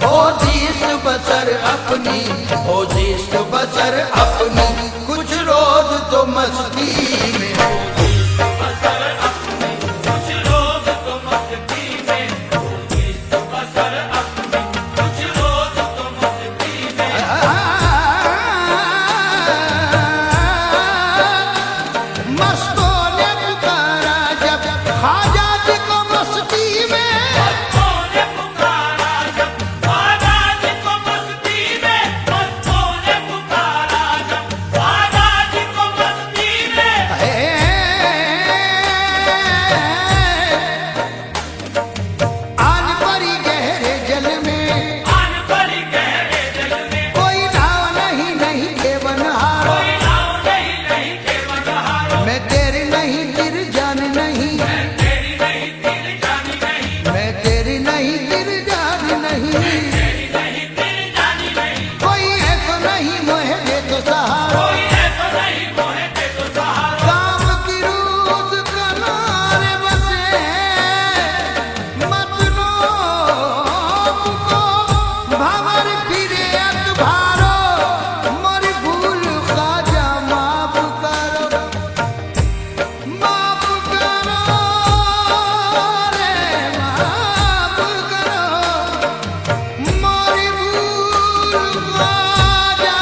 हो जीस्त बसर अपनी, हो जीस्त बसर अपनी, कुछ रोज तो मस्ती में, हो जीस्त बसर अपनी, कुछ रोज तो मस्ती में, हो जीस्त बसर अपनी, कुछ रोज तो मस्ती में। मस्तों ने पुकारा जब ख्वाजा जी को मस्ती में, मस्तों ने पुकारा जब ख्वाजा जी को मस्ती में, मस्तों ने पुकारा जब ख्वाजा जी को मस्ती में। आन परी गहरे जल में, आन परी गहरे जल में, कोई नाव नहीं नहीं के बनहारो, कोई नाव नहीं नहीं के बनहारो। मैं तेरी नहीं तिर जान नहीं, मैं तेरी नहीं तिर जान नहीं, मैं तेरी नहीं तिर जान नहीं, मैं तेरी नहीं तिर जान नहीं। कोई ऐसा नहीं मोहे दे तो सहारा, कोई ऐसा नहीं मोहे दे तो सहारा। काम की रूद किनारे बसे मतनो को भंवर फिरे अतभारो, मोरी भूल ख्वाजा माफ करो, माफ करो रे माफ करो, मोरी भूल ख्वाजा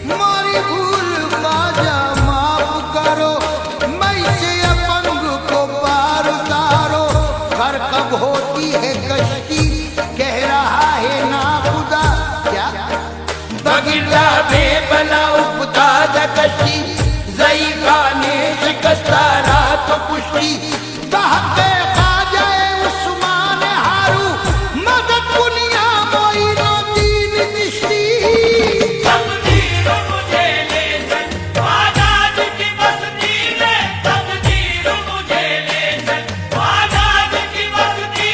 मोरी भूल ख्वाजा माफ करो, मैं से अपंग को पार उतारो। घर कब होती है कश्ती कह रहा है ना खुदा, क्या बगिला बेबला उपताद कश्ती, ज़ईफ़ा ने शिकस्ता रात पुष्टि, कहते ख्वाजा उस्मान हारू, मदद दुनिया मोइनुद्दीन चिश्ती। तकदीर मुझे ले चल ख्वाजा जी की बस्ती में, तकदीर मुझे ले चल ख्वाजा जी की बस्ती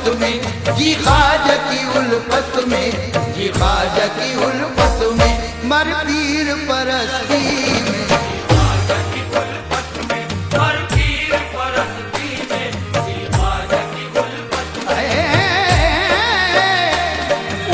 उल्फत में, जी ख्वाजा की उल्फत में, जी ख्वाजा की उल्फत में, मर पीर परस्ती में, ख्वाजा की उल्फत में, मर पीर परस्ती में, जी ख्वाजा की उल्फत में।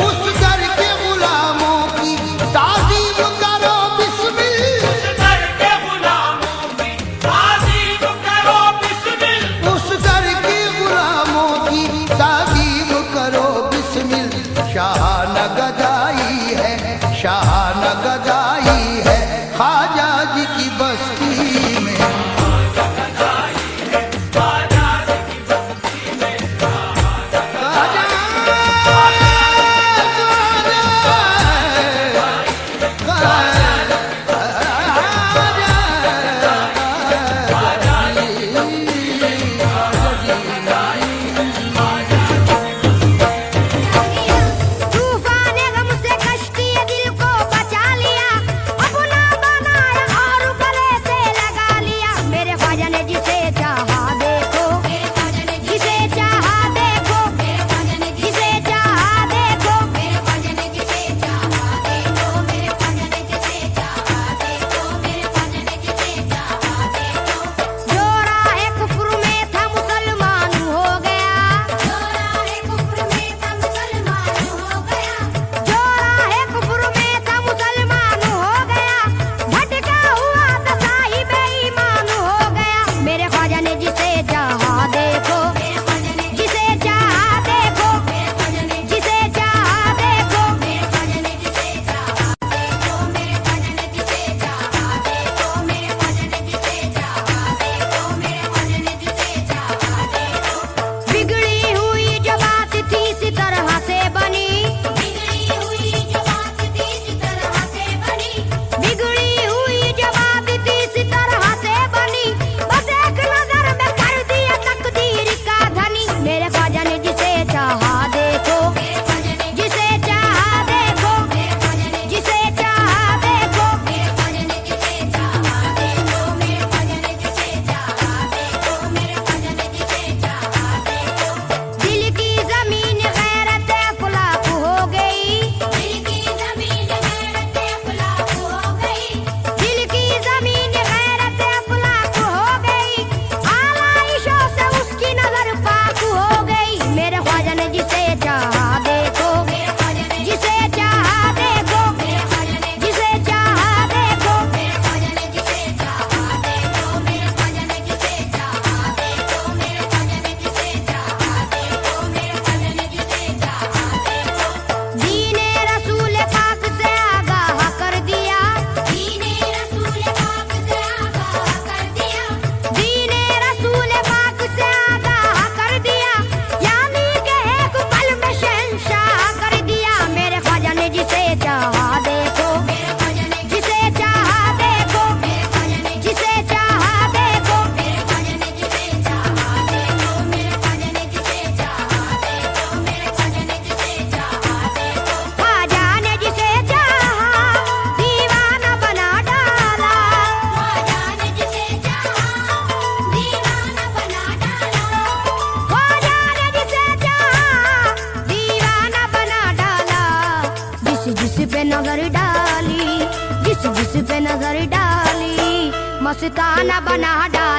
उस दर के गुलामों की ताज़ीम करो बिस्मिल, उस दर के गुलामों की ताज़ीम करो बिस्मिल, उस दर के गुलामों की ताज़ीम करो बिस्मिल। शाहाना गदाई है, शाहाना गदाई है ख्वाजा जी की बस्ती में, ख्वाजा गदाई है ख्वाजा जी की बस्ती में, ख्वाजा ख्वाजा तूफाने गम से कश्ती दिल को बचा लिया, अपना बनाया और गले से लगा लिया। मेरे ख्वाजा ने जिसे चाहा देखो, जिसे चाहा देखो, जिसे चाहा देखो, मेरे ख्वाजा ने जिसे चाहा देखो, मेरे ख्वाजा ने जिसे चाहा देखो, मेरे ख्वाजा ने जिसे चाहा देखो। जो राहे कुफ्र में था मुसलमान हो गया, जो राहे कुफ्र में था मुसलमान हो गया, जो राहे कुफ्र में था मुसलमान हो गया। भटका हुआ था साहिब ईमान हो गया। मेरे ख्वाजा ने जिसे चाहा देखो, जिसे चाहा देखो, जिसे चाहा देखो, मेरे ख्वाजा ने जिसे चाहा देखो, मेरे ख्वाजा ने जिसे चाहा देखो, मेरे ख्वाजा ने जिसे चाहा देखो, मेरे ख्वाजा ने जिसे चाहा देखो। बिगड़ी हुई जो बात थी इसी तरह से बनी, बिगड़ी हुई जो बात थी इसी तरह से बनी, बिगड़ी हुई जो बात थी इसी तरह से बनी। बस एक नजर में कर दिया तकदीर का धनी। मेरे ख्वाजा ने जिसे चाहा देखो, जिसे चाहा देखो, जिसे चाहा देखो, मेरे ख्वाजा ने जिसे चाहा देखो, मेरे ख्वाजा ने जिसे चाहा देखो, मेरे ख्वाजा ने जिसे चाहा देखो। दिल की जमीन गैरत अखलाक हो गई, दिल की जमीन गैरत अखलाक हो गई, दिल की जमीन गैरत अखलाक हो गई। आलाइशों से उसकी नजर पाक हो गई। मेरे ख्वाजा ने जिसे चाहा देखो, जिसे चाहा देखो, जिसे चाहा देखो, मेरे ख्वाजा ने जिसे चाहा देखो, मेरे ख्वाजा ने जिसे चाहा देखो, मेरे ख्वाजा ने जिसे चाहा देखो, मेरे ख्वाजा ने जिसे चाहा देखो। दीने रसूल पाक से आगाह कर दिया, दीने रसूल पाक से आगाह कर दिया, दीने रसूल पाक से आगाह कर दिया। यानी कि एक पल में शहंशाह कर दिया। मेरे ख्वाजा ने जिसे चाहा देखो, जिसे चाहा देखो, जिसे चाहा देखो, मेरे ख्वाजा ने जिसे चाहा देखो, मेरे ख्वाजा ने जिसे चाहा देखो, मेरे ख्वाजा ने जिसे चाहा देखो। ख्वाजा ने जिसे चाहा दीवाना बना डाला, ख्वाजा ने जिसे चाहा दीवाना बना डाला, ख्वाजा ने जिसे चाहा दीवाना बना डाला। जिस पे नजर डाली, जिस पे नजर डाली, मस्ताना बना डाला।